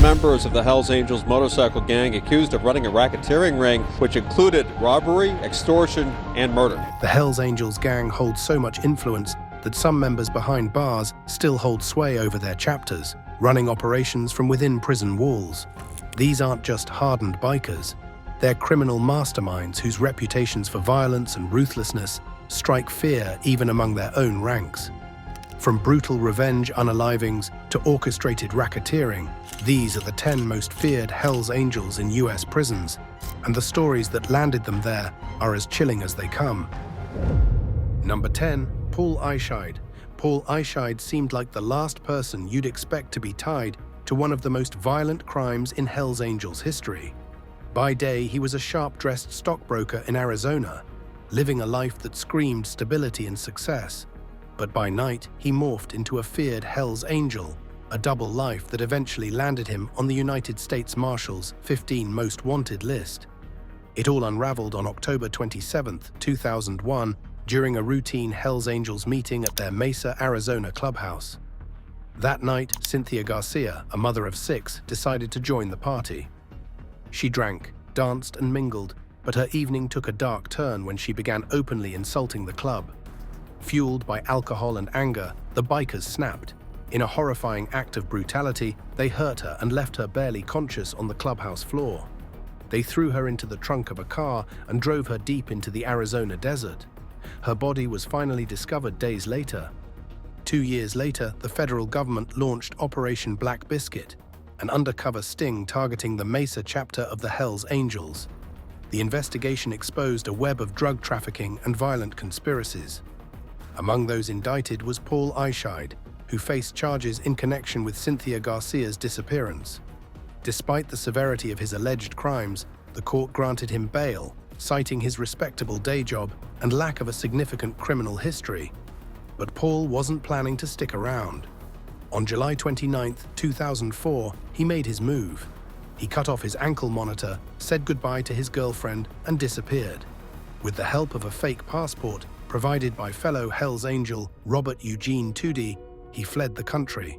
members of the Hells Angels motorcycle gang accused of running a racketeering ring which included robbery, extortion, and murder. The Hells Angels gang holds so much influence that some members behind bars still hold sway over their chapters, running operations from within prison walls. These aren't just hardened bikers. They're criminal masterminds whose reputations for violence and ruthlessness strike fear even among their own ranks. From brutal revenge unalivings to orchestrated racketeering, these are the 10 most feared Hells Angels in US prisons, and the stories that landed them there are as chilling as they come. Number 10. Paul Eischeid. Paul Eischeid seemed like the last person you'd expect to be tied to one of the most violent crimes in Hells Angels history. By day, he was a sharp-dressed stockbroker in Arizona, living a life that screamed stability and success. But by night, he morphed into a feared Hells Angel, a double life that eventually landed him on the United States Marshal's 15 Most Wanted list. It all unraveled on October 27, 2001, during a routine Hells Angels meeting at their Mesa, Arizona clubhouse. That night, Cynthia Garcia, a mother of 6, decided to join the party. She drank, danced, and mingled, but her evening took a dark turn when she began openly insulting the club. Fueled by alcohol and anger, the bikers snapped. In a horrifying act of brutality, they hurt her and left her barely conscious on the clubhouse floor. They threw her into the trunk of a car and drove her deep into the Arizona desert. Her body was finally discovered days later. 2 years later, the federal government launched Operation Black Biscuit, an undercover sting targeting the Mesa chapter of the Hells Angels. The investigation exposed a web of drug trafficking and violent conspiracies. Among those indicted was Paul Eischeid, who faced charges in connection with Cynthia Garcia's disappearance. Despite the severity of his alleged crimes, the court granted him bail, citing his respectable day job and lack of a significant criminal history. But Paul wasn't planning to stick around. On July 29, 2004, he made his move. He cut off his ankle monitor, said goodbye to his girlfriend, and disappeared. With the help of a fake passport provided by fellow Hells Angel Robert Eugene Tudi, he fled the country.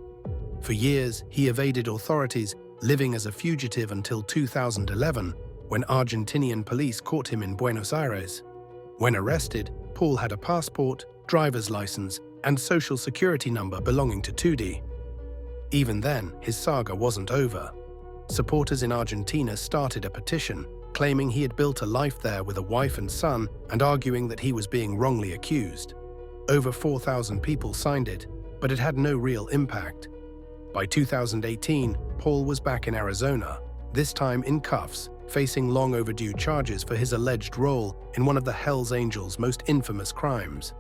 For years, he evaded authorities, living as a fugitive until 2011, when Argentinian police caught him in Buenos Aires. When arrested, Paul had a passport, driver's license, and social security number belonging to Tudi. Even then, his saga wasn't over. Supporters in Argentina started a petition, claiming he had built a life there with a wife and son and arguing that he was being wrongly accused. Over 4,000 people signed it, but it had no real impact. By 2018, Paul was back in Arizona, this time in cuffs, facing long overdue charges for his alleged role in one of the Hells Angels' most infamous crimes.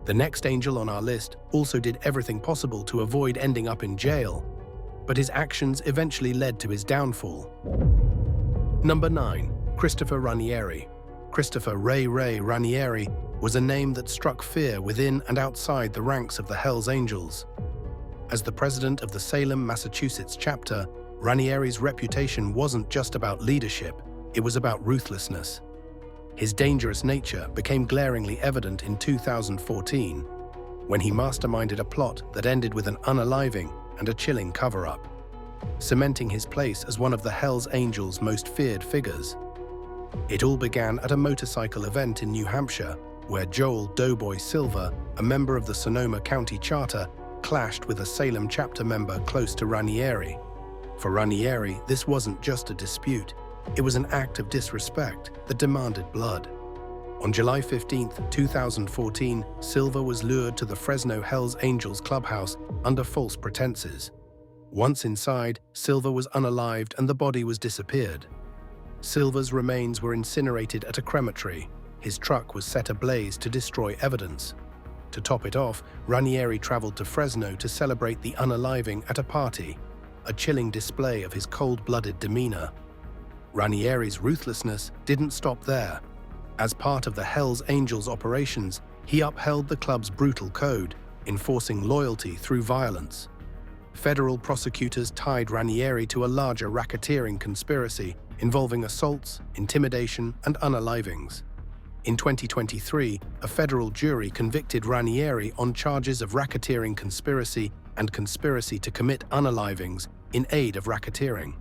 The next angel on our list also did everything possible to avoid ending up in jail, but his actions eventually led to his downfall. Number 9. Christopher Ranieri. Christopher Ray Ray Ranieri was a name that struck fear within and outside the ranks of the Hells Angels. As the president of the Salem, Massachusetts chapter, Ranieri's reputation wasn't just about leadership, it was about ruthlessness. His dangerous nature became glaringly evident in 2014, when he masterminded a plot that ended with an unaliving and a chilling cover-up, cementing his place as one of the Hells Angels' most feared figures. It all began at a motorcycle event in New Hampshire, where Joel Doughboy Silver, a member of the Sonoma County Charter, clashed with a Salem chapter member close to Ranieri. For Ranieri, this wasn't just a dispute, it was an act of disrespect that demanded blood. On July 15, 2014, Silver was lured to the Fresno Hells Angels clubhouse under false pretenses. Once inside, Silver was unalived and the body was disappeared. Silver's remains were incinerated at a crematory. His truck was set ablaze to destroy evidence. To top it off, Ranieri traveled to Fresno to celebrate the unaliving at a party, a chilling display of his cold-blooded demeanor. Ranieri's ruthlessness didn't stop there. As part of the Hells Angels operations, he upheld the club's brutal code, enforcing loyalty through violence. Federal prosecutors tied Ranieri to a larger racketeering conspiracy involving assaults, intimidation, and unalivings. In 2023, a federal jury convicted Ranieri on charges of racketeering conspiracy and conspiracy to commit unalivings, in aid of racketeering.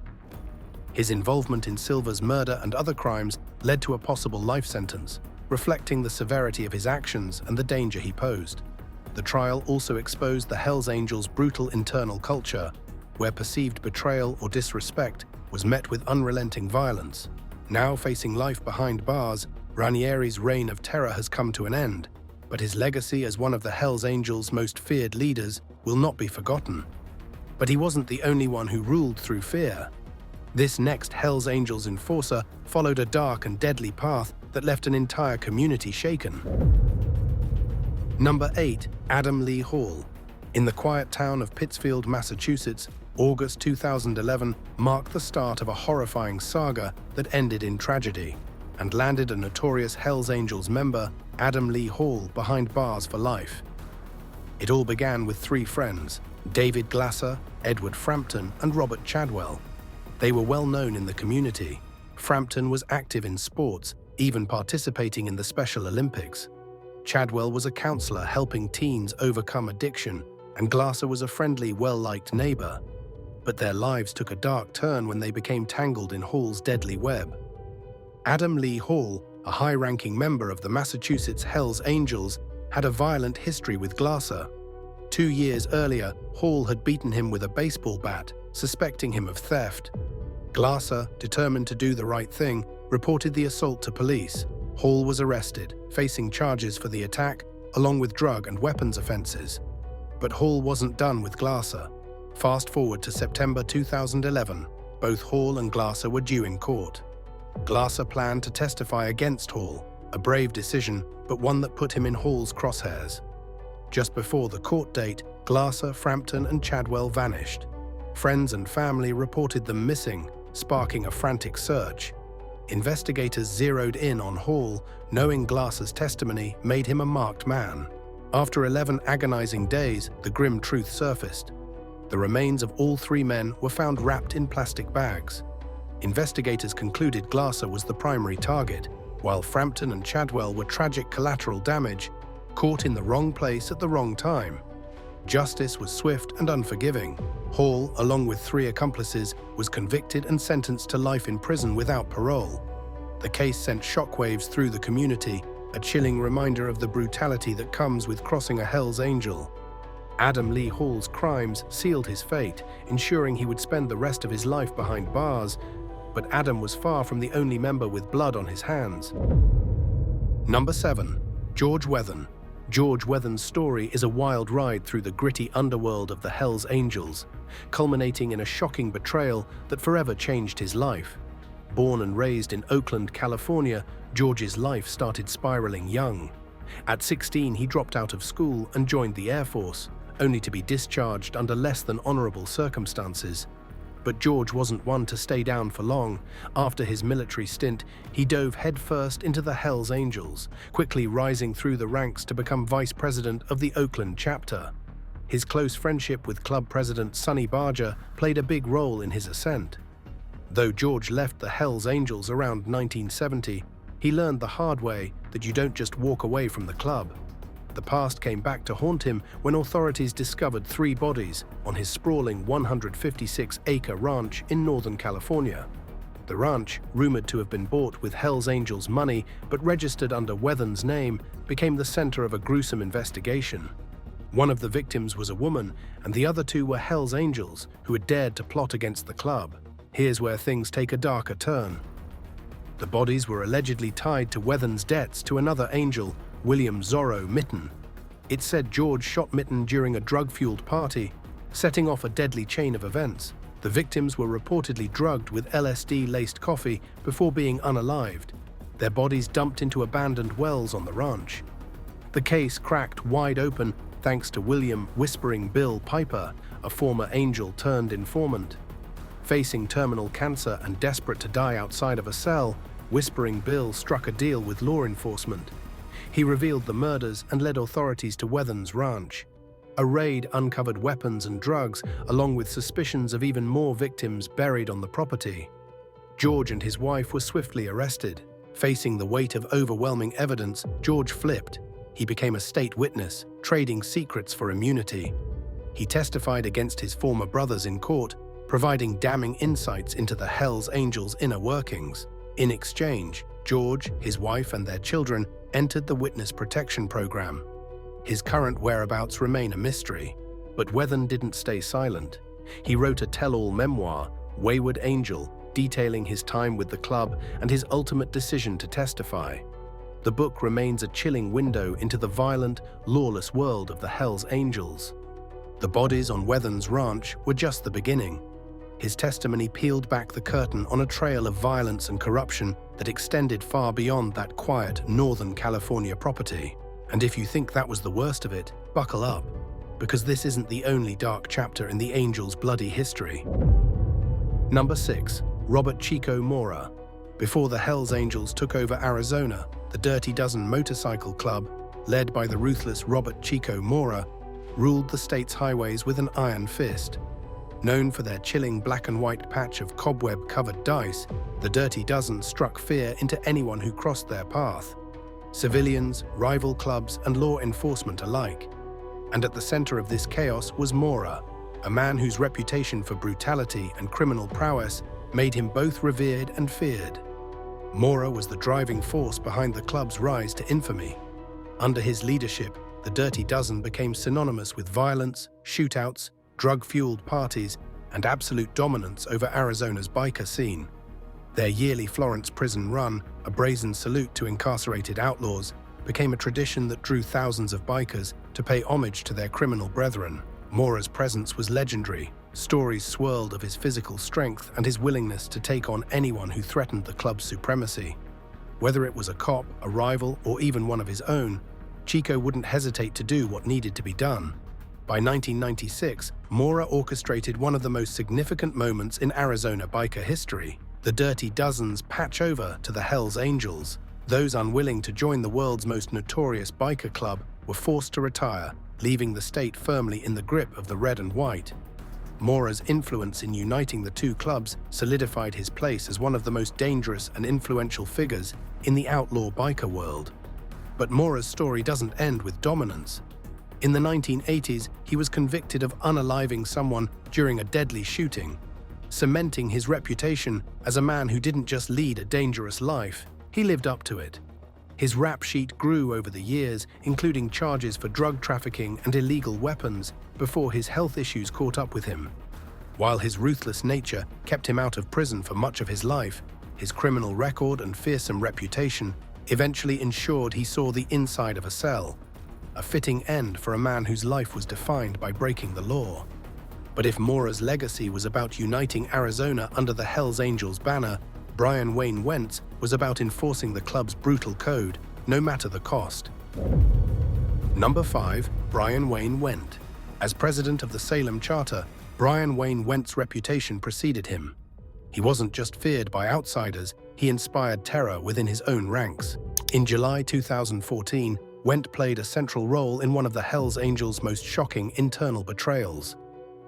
His involvement in Silver's murder and other crimes led to a possible life sentence, reflecting the severity of his actions and the danger he posed. The trial also exposed the Hells Angels' brutal internal culture, where perceived betrayal or disrespect was met with unrelenting violence. Now facing life behind bars, Ranieri's reign of terror has come to an end, but his legacy as one of the Hells Angels' most feared leaders will not be forgotten. But he wasn't the only one who ruled through fear. This next Hells Angels enforcer followed a dark and deadly path that left an entire community shaken. Number 8. Adam Lee Hall. In the quiet town of Pittsfield, Massachusetts, August 2011 marked the start of a horrifying saga that ended in tragedy and landed a notorious Hells Angels member, Adam Lee Hall, behind bars for life. It all began with 3 friends, David Glasser, Edward Frampton, and Robert Chadwell. They were well known in the community. Frampton was active in sports, even participating in the Special Olympics. Chadwell was a counselor helping teens overcome addiction, and Glasser was a friendly, well-liked neighbor. But their lives took a dark turn when they became tangled in Hall's deadly web. Adam Lee Hall, a high-ranking member of the Massachusetts Hells Angels, had a violent history with Glasser. 2 years earlier, Hall had beaten him with a baseball bat, suspecting him of theft. Glasser, determined to do the right thing, reported the assault to police. Hall was arrested, facing charges for the attack, along with drug and weapons offenses. But Hall wasn't done with Glasser. Fast forward to September 2011, both Hall and Glasser were due in court. Glasser planned to testify against Hall, a brave decision, but one that put him in Hall's crosshairs. Just before the court date, Glasser, Frampton, and Chadwell vanished. Friends and family reported them missing, sparking a frantic search. Investigators zeroed in on Hall, knowing Glasser's testimony made him a marked man. After 11 agonizing days, the grim truth surfaced. The remains of all 3 men were found wrapped in plastic bags. Investigators concluded Glasser was the primary target, while Frampton and Chadwell were tragic collateral damage, caught in the wrong place at the wrong time. Justice was swift and unforgiving. Hall, along with 3 accomplices, was convicted and sentenced to life in prison without parole. The case sent shockwaves through the community, a chilling reminder of the brutality that comes with crossing a Hells Angel. Adam Lee Hall's crimes sealed his fate, ensuring he would spend the rest of his life behind bars, but Adam was far from the only member with blood on his hands. Number 7. George Wethern. George Wethern's story is a wild ride through the gritty underworld of the Hells Angels, culminating in a shocking betrayal that forever changed his life. Born and raised in Oakland, California, George's life started spiraling young. At 16, he dropped out of school and joined the Air Force, only to be discharged under less than honorable circumstances. But George wasn't one to stay down for long. After his military stint, he dove headfirst into the Hells Angels, quickly rising through the ranks to become vice president of the Oakland chapter. His close friendship with club president Sonny Barger played a big role in his ascent. Though George left the Hells Angels around 1970, he learned the hard way that you don't just walk away from the club. The past came back to haunt him when authorities discovered 3 bodies on his sprawling 156-acre ranch in Northern California. The ranch, rumored to have been bought with Hells Angels money but registered under Wethern's name, became the center of a gruesome investigation. One of the victims was a woman, and the other 2 were Hells Angels who had dared to plot against the club. Here's where things take a darker turn. The bodies were allegedly tied to Wethern's debts to another angel, William Zorro Mitten. It said George shot Mitten during a drug-fueled party, setting off a deadly chain of events. The victims were reportedly drugged with LSD-laced coffee before being unalived, their bodies dumped into abandoned wells on the ranch. The case cracked wide open thanks to William Whispering Bill Piper, a former angel turned informant. Facing terminal cancer and desperate to die outside of a cell, Whispering Bill struck a deal with law enforcement. He revealed the murders and led authorities to Wethern's ranch. A raid uncovered weapons and drugs, along with suspicions of even more victims buried on the property. George and his wife were swiftly arrested. Facing the weight of overwhelming evidence, George flipped. He became a state witness, trading secrets for immunity. He testified against his former brothers in court, providing damning insights into the Hells Angels' inner workings. In exchange, George, his wife, and their children entered the Witness Protection Program. His current whereabouts remain a mystery, but Wethern didn't stay silent. He wrote a tell-all memoir, Wayward Angel, detailing his time with the club and his ultimate decision to testify. The book remains a chilling window into the violent, lawless world of the Hells Angels. The bodies on Wethern's ranch were just the beginning. His testimony peeled back the curtain on a trail of violence and corruption that extended far beyond that quiet Northern California property. And if you think that was the worst of it, buckle up, because this isn't the only dark chapter in the Angels' bloody history. Number 6. Robert Chico Mora. Before the Hells Angels took over Arizona, the Dirty Dozen Motorcycle Club, led by the ruthless Robert Chico Mora, ruled the state's highways with an iron fist. Known for their chilling black and white patch of cobweb-covered dice, the Dirty Dozen struck fear into anyone who crossed their path. Civilians, rival clubs, and law enforcement alike. And at the center of this chaos was Mora, a man whose reputation for brutality and criminal prowess made him both revered and feared. Mora was the driving force behind the club's rise to infamy. Under his leadership, the Dirty Dozen became synonymous with violence, shootouts, drug-fueled parties, and absolute dominance over Arizona's biker scene. Their yearly Florence prison run, a brazen salute to incarcerated outlaws, became a tradition that drew thousands of bikers to pay homage to their criminal brethren. Mora's presence was legendary. Stories swirled of his physical strength and his willingness to take on anyone who threatened the club's supremacy. Whether it was a cop, a rival, or even one of his own, Chico wouldn't hesitate to do what needed to be done. By 1996, Mora orchestrated one of the most significant moments in Arizona biker history. The Dirty Dozen's patch over to the Hells Angels. Those unwilling to join the world's most notorious biker club were forced to retire, leaving the state firmly in the grip of the red and white. Mora's influence in uniting the two clubs solidified his place as one of the most dangerous and influential figures in the outlaw biker world. But Mora's story doesn't end with dominance. In the 1980s, he was convicted of unaliving someone during a deadly shooting, cementing his reputation as a man who didn't just lead a dangerous life, he lived up to it. His rap sheet grew over the years, including charges for drug trafficking and illegal weapons, before his health issues caught up with him. While his ruthless nature kept him out of prison for much of his life, his criminal record and fearsome reputation eventually ensured he saw the inside of a cell, a fitting end for a man whose life was defined by breaking the law. But if Mora's legacy was about uniting Arizona under the Hells Angels banner, Brian Wayne Wentz was about enforcing the club's brutal code, no matter the cost. Number 5. Brian Wayne Wentz. As president of the Salem Charter, Brian Wayne Wentz's reputation preceded him. He wasn't just feared by outsiders, he inspired terror within his own ranks. In July 2014, Wentz played a central role in one of the Hells Angels' most shocking internal betrayals.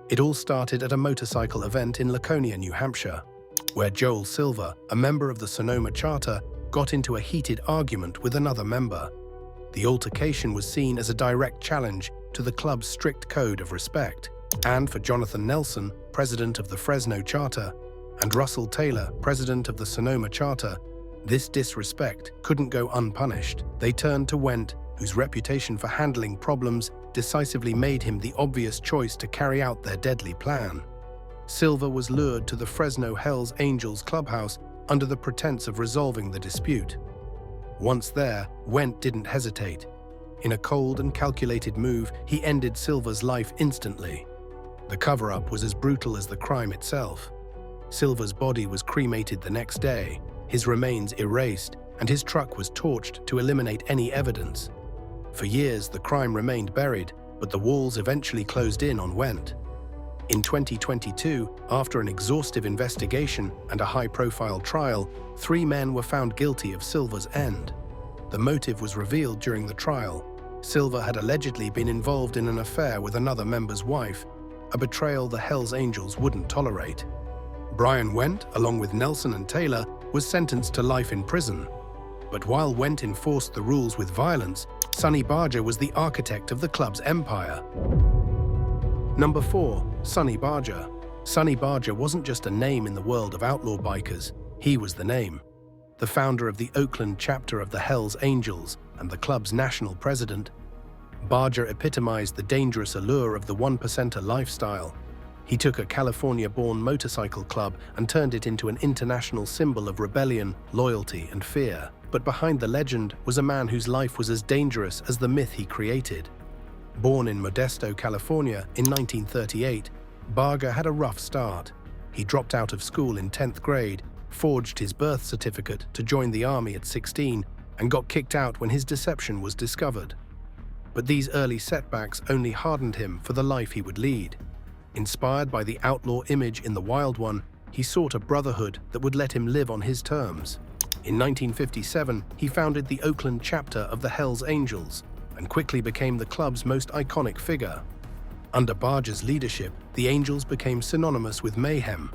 It all started at a motorcycle event in Laconia, New Hampshire, where Joel Silver, a member of the Sonoma Charter, got into a heated argument with another member. The altercation was seen as a direct challenge to the club's strict code of respect. And for Jonathan Nelson, president of the Fresno Charter, and Russell Taylor, president of the Sonoma Charter, this disrespect couldn't go unpunished. They turned to Wentz, whose reputation for handling problems decisively made him the obvious choice to carry out their deadly plan. Silver was lured to the Fresno Hells Angels clubhouse under the pretense of resolving the dispute. Once there, Wentz didn't hesitate. In a cold and calculated move, he ended Silver's life instantly. The cover-up was as brutal as the crime itself. Silver's body was cremated the next day, his remains erased, and his truck was torched to eliminate any evidence. For years, the crime remained buried, but the walls eventually closed in on Wentz. In 2022, after an exhaustive investigation and a high-profile trial, 3 men were found guilty of Silver's end. The motive was revealed during the trial. Silver had allegedly been involved in an affair with another member's wife, a betrayal the Hells Angels wouldn't tolerate. Brian Wentz, along with Nelson and Taylor, was sentenced to life in prison. But while Wentz enforced the rules with violence, Sonny Barger was the architect of the club's empire. Number 4. Sonny Barger. Sonny Barger wasn't just a name in the world of outlaw bikers, he was the name. The founder of the Oakland chapter of the Hells Angels and the club's national president, Barger epitomized the dangerous allure of the one-percenter lifestyle. He took a California-born motorcycle club and turned it into an international symbol of rebellion, loyalty, and fear. But behind the legend was a man whose life was as dangerous as the myth he created. Born in Modesto, California in 1938, Barger had a rough start. He dropped out of school in 10th grade, forged his birth certificate to join the army at 16, and got kicked out when his deception was discovered. But these early setbacks only hardened him for the life he would lead. Inspired by the outlaw image in The Wild One, he sought a brotherhood that would let him live on his terms. In 1957, he founded the Oakland chapter of the Hells Angels and quickly became the club's most iconic figure. Under Barger's leadership, the Angels became synonymous with mayhem.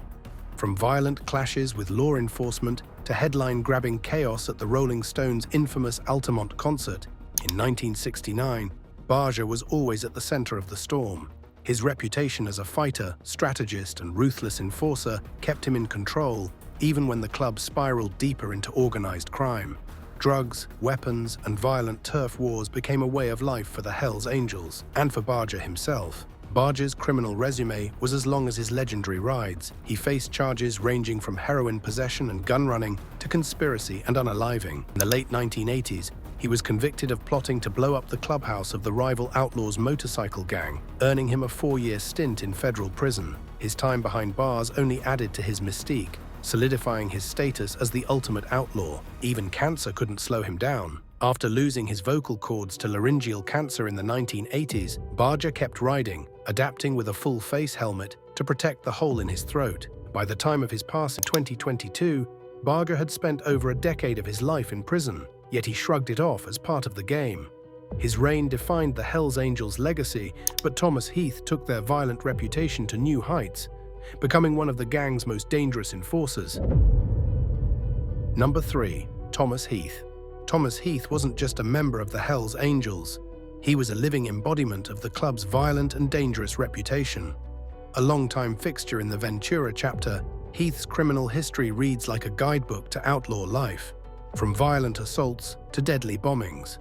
From violent clashes with law enforcement to headline-grabbing chaos at the Rolling Stones' infamous Altamont concert, in 1969, Barger was always at the center of the storm. His reputation as a fighter, strategist, and ruthless enforcer kept him in control, even when the club spiraled deeper into organized crime. Drugs, weapons, and violent turf wars became a way of life for the Hells Angels, and for Barger himself. Barger's criminal resume was as long as his legendary rides. He faced charges ranging from heroin possession and gun running to conspiracy and unaliving. In the late 1980s, he was convicted of plotting to blow up the clubhouse of the rival Outlaws motorcycle gang, earning him a 4-year stint in federal prison. His time behind bars only added to his mystique, solidifying his status as the ultimate outlaw. Even cancer couldn't slow him down. After losing his vocal cords to laryngeal cancer in the 1980s, Barger kept riding, adapting with a full face helmet to protect the hole in his throat. By the time of his pass in 2022, Barger had spent over a decade of his life in prison, yet he shrugged it off as part of the game. His reign defined the Hells Angels' legacy, but Thomas Heath took their violent reputation to new heights, becoming one of the gang's most dangerous enforcers. Number 3. Thomas Heath. Thomas Heath wasn't just a member of the Hells Angels. He was a living embodiment of the club's violent and dangerous reputation. A longtime fixture in the Ventura chapter, Heath's criminal history reads like a guidebook to outlaw life, from violent assaults to deadly bombings.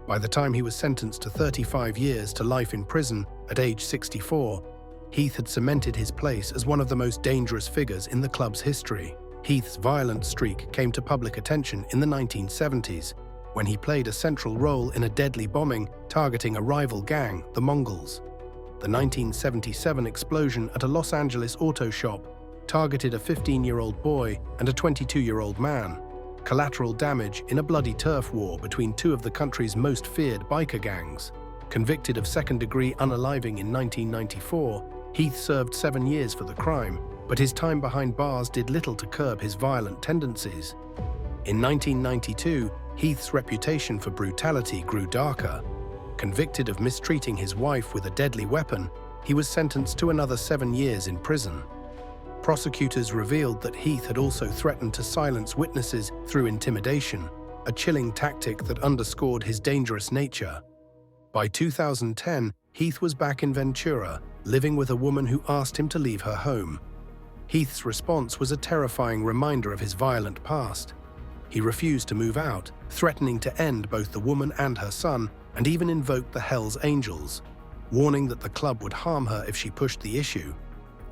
By the time he was sentenced to 35 years to life in prison at age 64, Heath had cemented his place as one of the most dangerous figures in the club's history. Heath's violent streak came to public attention in the 1970s, when he played a central role in a deadly bombing targeting a rival gang, the Mongols. The 1977 explosion at a Los Angeles auto shop targeted a 15-year-old boy and a 22-year-old man. Collateral damage in a bloody turf war between two of the country's most feared biker gangs. Convicted of second-degree unaliving in 1994, Heath served 7 years for the crime, but his time behind bars did little to curb his violent tendencies. In 1992, Heath's reputation for brutality grew darker. Convicted of mistreating his wife with a deadly weapon, he was sentenced to another 7 years in prison. Prosecutors revealed that Heath had also threatened to silence witnesses through intimidation, a chilling tactic that underscored his dangerous nature. By 2010, Heath was back in Ventura, living with a woman who asked him to leave her home. Heath's response was a terrifying reminder of his violent past. He refused to move out, threatening to end both the woman and her son, and even invoked the Hells Angels, warning that the club would harm her if she pushed the issue.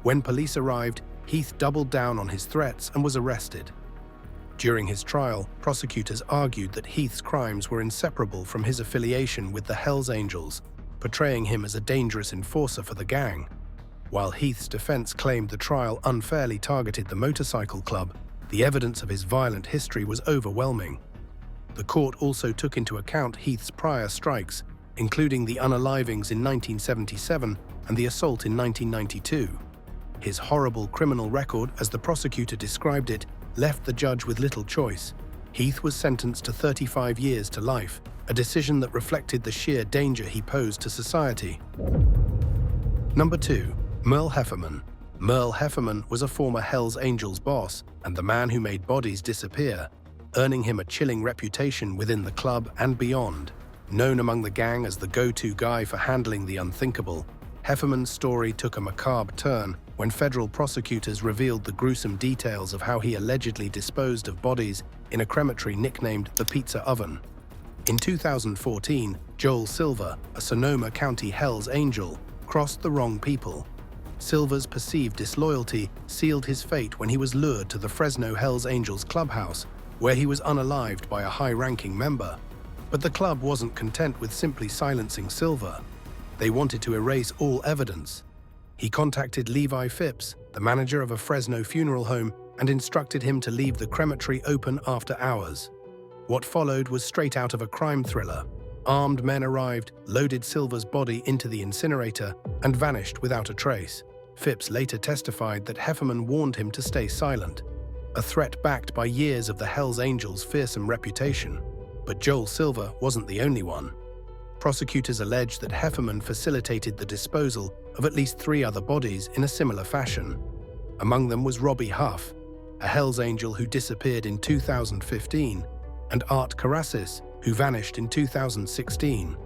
When police arrived, Heath doubled down on his threats and was arrested. During his trial, prosecutors argued that Heath's crimes were inseparable from his affiliation with the Hells Angels, portraying him as a dangerous enforcer for the gang. While Heath's defense claimed the trial unfairly targeted the motorcycle club, the evidence of his violent history was overwhelming. The court also took into account Heath's prior strikes, including the unalivings in 1977 and the assault in 1992. His horrible criminal record, as the prosecutor described it, left the judge with little choice. Heath was sentenced to 35 years to life, a decision that reflected the sheer danger he posed to society. Number 2. Merl Heerman. Merl Heerman was a former Hells Angels boss and the man who made bodies disappear, earning him a chilling reputation within the club and beyond. Known among the gang as the go-to guy for handling the unthinkable, Heerman's story took a macabre turn when federal prosecutors revealed the gruesome details of how he allegedly disposed of bodies in a crematory nicknamed the Pizza Oven. In 2014, Joel Silver, a Sonoma County Hells Angel, crossed the wrong people. Silver's perceived disloyalty sealed his fate when he was lured to the Fresno Hells Angels clubhouse, where he was unalived by a high-ranking member. But the club wasn't content with simply silencing Silver. They wanted to erase all evidence. He contacted Levi Phipps, the manager of a Fresno funeral home, and instructed him to leave the crematory open after hours. What followed was straight out of a crime thriller. Armed men arrived, loaded Silver's body into the incinerator, and vanished without a trace. Phipps later testified that Heerman warned him to stay silent, a threat backed by years of the Hells Angels' fearsome reputation. But Joel Silver wasn't the only one. Prosecutors alleged that Heerman facilitated the disposal of at least 3 other bodies in a similar fashion. Among them was Robbie Huff, a Hells Angel who disappeared in 2015, and Art Karasis, who vanished in 2016.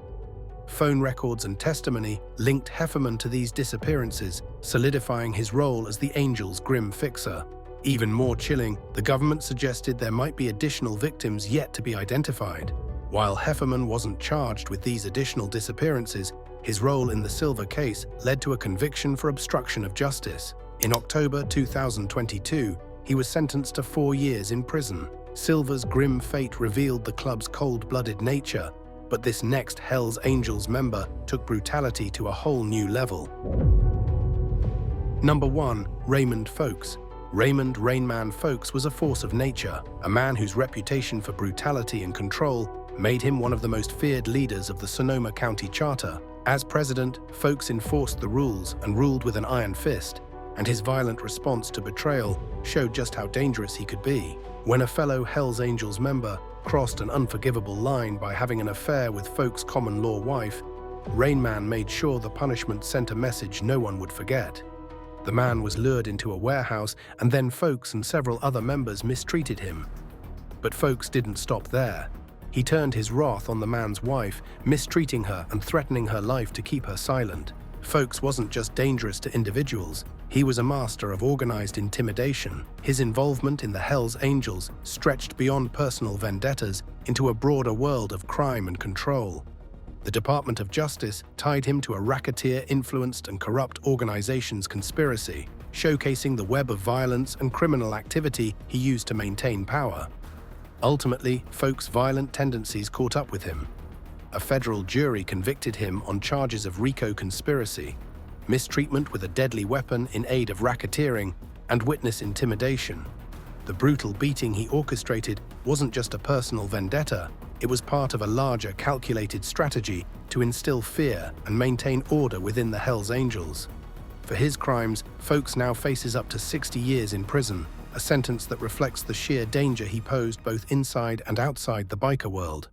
Phone records and testimony linked Heerman to these disappearances, solidifying his role as the Angels' grim fixer. Even more chilling, the government suggested there might be additional victims yet to be identified. While Heerman wasn't charged with these additional disappearances, his role in the Silver case led to a conviction for obstruction of justice. In October 2022, he was sentenced to 4 years in prison. Silver's grim fate revealed the club's cold-blooded nature, but this next Hells Angels member took brutality to a whole new level. Number 1. Raymond Foakes. Raymond Rainman Foakes was a force of nature, a man whose reputation for brutality and control made him one of the most feared leaders of the Sonoma County Charter. As president, Foakes enforced the rules and ruled with an iron fist, and his violent response to betrayal showed just how dangerous he could be. When a fellow Hells Angels member crossed an unforgivable line by having an affair with Foakes' common-law wife, Rainman made sure the punishment sent a message no one would forget. The man was lured into a warehouse, and then Foakes and several other members mistreated him. But Foakes didn't stop there. He turned his wrath on the man's wife, mistreating her and threatening her life to keep her silent. Foakes wasn't just dangerous to individuals, he was a master of organized intimidation. His involvement in the Hells Angels stretched beyond personal vendettas into a broader world of crime and control. The Department of Justice tied him to a racketeer-influenced and corrupt organization's conspiracy, showcasing the web of violence and criminal activity he used to maintain power. Ultimately, Foakes' violent tendencies caught up with him. A federal jury convicted him on charges of RICO conspiracy, mistreatment with a deadly weapon in aid of racketeering, and witness intimidation. The brutal beating he orchestrated wasn't just a personal vendetta, it was part of a larger, calculated strategy to instill fear and maintain order within the Hells Angels. For his crimes, Foakes now faces up to 60 years in prison, a sentence that reflects the sheer danger he posed both inside and outside the biker world.